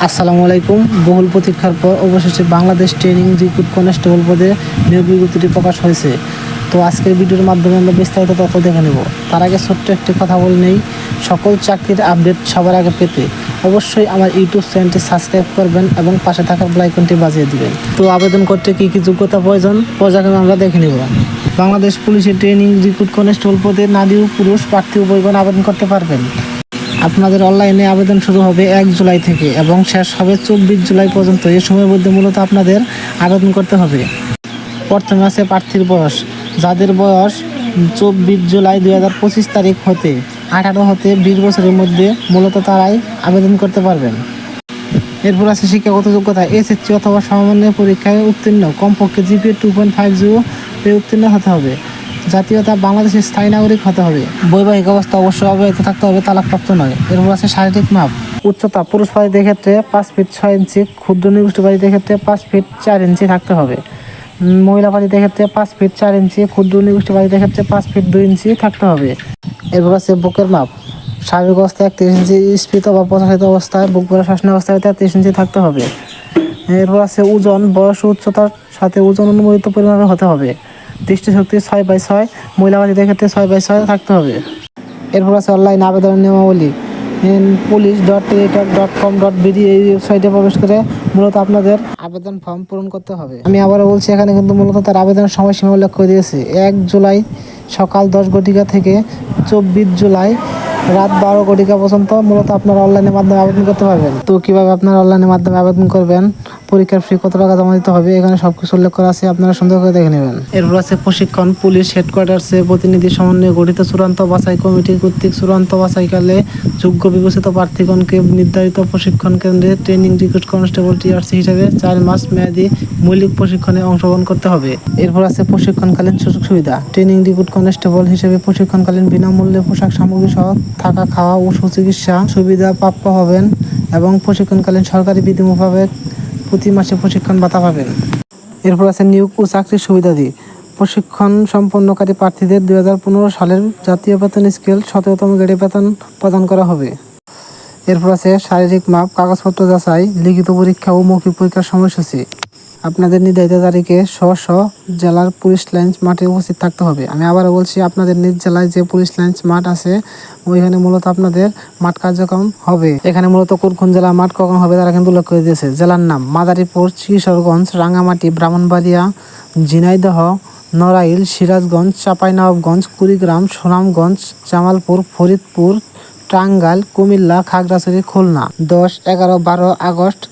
আসসালামু আলাইকুম। বহুল প্রতীক্ষার পর অবশেষে বাংলাদেশ ট্রেনিং রিক্রুট কনস্টেবল পদে নিয়োগ বিজ্ঞপ্তিটি প্রকাশ হয়েছে। তো আজকের ভিডিওর মাধ্যমে আমরা বিস্তারিত তথ্য দেখে নেব। তার আগে ছোট্ট একটি কথা বলে নেই, সকল চাকরির আপডেট সবার আগে পেতে অবশ্যই আমার ইউটিউব চ্যানেলটি সাবস্ক্রাইব করবেন এবং পাশে থাকা বেল আইকনটি বাজিয়ে দিবেন। তো আবেদন করতে কী কী যোগ্যতা প্রয়োজন পর্যায়ক্রমে আমরা দেখে নেব। বাংলাদেশ পুলিশের ট্রেনিং রিক্রুট কনস্টেবল পদে নারী ও পুরুষ প্রার্থী উভয়গণ আবেদন করতে পারবেন। আপনাদের অনলাইনে আবেদন শুরু হবে 1 জুলাই থেকে এবং শেষ হবে 24 জুলাই পর্যন্ত। এই সময়ের মধ্যে মূলত আপনাদের আবেদন করতে হবে। প্রথমে আছে প্রার্থীর বয়স। যাদের বয়স 24 জুলাই 2025 তারিখ হতে 18 হতে 20 বছরের মধ্যে মূলত তারাই আবেদন করতে পারবেন। এরপর আছে শিক্ষাগত যোগ্যতা। এসএসসি অথবা সমমানের পরীক্ষায় উত্তীর্ণ, কমপক্ষে জিপিএ 2.50 উত্তীর্ণ হতে হবে। জাতীয়তা বাংলাদেশের স্থায়ী নাগরিক হতে হবে। বৈবাহিক অবস্থা অবশ্যই অব্যাহত থাকতে হবে, তালাকপ্রাপ্ত নয়। এরপর আছে শারীরিক মাপ। উচ্চতা পুরুষ প্রার্থীদের ক্ষেত্রে 5 ফিট 6 ইঞ্চি, ক্ষুদ্র নিগোষ্ঠী প্রার্থীদের ক্ষেত্রে 5 ফিট 4 ইঞ্চি থাকতে হবে। মহিলা প্রার্থীদের ক্ষেত্রে 5 ফিট 4 ইঞ্চি, ক্ষুদ্র নিগোষ্ঠী প্রার্থীদের ক্ষেত্রে 5 ফিট 2 ইঞ্চি থাকতে হবে। এরপর আছে বুকের মাপ। স্বাভাবিক অবস্থায় 31 ইঞ্চি, স্ফীত বা প্রসারিত অবস্থায় বুক ভরা শ্বাসন অবস্থায় 33 ইঞ্চি থাকতে হবে। এরপর আছে ওজন। বয়স ও উচ্চতার সাথে ওজন অনুমোদিত পরিমাণে হতে হবে। দৃষ্টিশক্তি 6/6, মহিলা প্রার্থীদের ক্ষেত্রে 6/6 থাকতে হবে। এরপর আছে অনলাইন আবেদনের নিয়মাবলী। police.teletalk.com.bd এই ওয়েবসাইটে প্রবেশ করে মূলত আপনাদের আবেদন ফর্ম পূরণ করতে হবে। আমি আবারও বলছি, এখানে কিন্তু মূলত তার আবেদনের সময়সীমা উল্লেখ করে দিয়েছে 1 জুলাই সকাল 10 ঘটিকা থেকে 24 জুলাই রাত 12 ঘটিকা পর্যন্ত মূলত আপনারা অনলাইনের মাধ্যমে আবেদন করতে পারবেন। তো কীভাবে আপনারা অনলাইনের মাধ্যমে আবেদন করবেন, পরীক্ষার ফি কত টাকা জমা দিতে হবে, এখানে সব কিছু উল্লেখ করা আছে, আপনারা সুন্দর করে দেখে নেবেন। এরপর আছে প্রশিক্ষণ। পুলিশ হেডকোয়ার্টার্সে প্রতিনিধি সমন্বয়ে গঠিত চূড়ান্ত বাছাই কমিটি কর্তৃক চূড়ান্ত বাছাইকালে যোগ্য বিবেচিত প্রার্থীগণকে নির্ধারিত প্রশিক্ষণ কেন্দ্রে ট্রেনিং রিক্রুট কনস্টেবল টিআরসি হিসেবে 4 মাস মেয়াদী মৌলিক প্রশিক্ষণে অংশগ্রহণ করতে হবে। এরপর আছে প্রশিক্ষণকালীন সুযোগ সুবিধা। ট্রেনিং রিক্রুট কনস্টেবল হিসেবে প্রশিক্ষণকালীন বিনামূল্যে পোশাক সামগ্রী সহ থাকা, খাওয়া ও সুচিকিৎসা সুবিধা প্রাপ্য হবেন এবং প্রশিক্ষণকালীন সরকারি বিধি মোতাবেক প্রতি মাসে প্রশিক্ষণ ভাতা পাবেন। এরপর আছে নিয়োগ ও চাকরির সুবিধাদি। প্রশিক্ষণ সম্পন্নকারী প্রার্থীদের 2015 সালের জাতীয় বেতন স্কেল 17তম গ্রেডে বেতন প্রদান করা হবে। এরপর আছে শারীরিক মাপ, কাগজপত্র যাচাই, লিখিত পরীক্ষা ও মৌখিক পরীক্ষার সময়সূচি। আপনাদের নির্ধারিত তারিখে স্ব জেলার পুলিশ লাইন্স মাঠে উপস্থিত থাকতে হবে। আমি আবারও বলছি, আপনাদের নিজ জেলায় যে পুলিশ লাইন্স মাঠ আছে ওইখানে মূলত আপনাদের মাঠ কার্যক্রম হবে। এখানে মূলত কোন জেলা মাঠ কখন হবে তারা কিন্তু উল্লেখ করে দিয়েছে। জেলার নাম: মাদারীপুর, কিশোরগঞ্জ, রাঙ্গামাটি, ব্রাহ্মণবাড়িয়া, ঝিনাইদহ, নড়াইল, সিরাজগঞ্জ, চাঁপাইনবাবগঞ্জ, কুড়িগ্রাম, সুনামগঞ্জ, জামালপুর, ফরিদপুর, টাঙ্গাইল, কুমিল্লা, খাগড়াছড়ি, খুলনা। 10, 11, 12 আগস্ট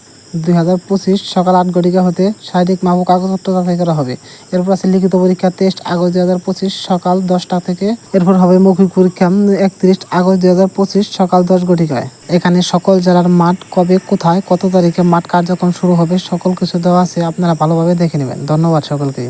2025 সকাল 8 ঘটিকা হতে শারীরিক মাপ ও কাগজপত্র যাচাই করা হবে। এরপর আছে লিখিত পরীক্ষা 23 আগস্ট 2025 সকাল 10টা থেকে। এরপর হবে মৌখিক পরীক্ষা 31 আগস্ট 2025 সকাল 10 ঘটিকায়। এখানে সকল জেলার মাঠ কবে, কোথায়, কত তারিখে মাঠ কার্যক্রম শুরু হবে সকল কিছু দেওয়া আছে, আপনারা ভালোভাবে দেখে নেবেন। ধন্যবাদ সকলকে।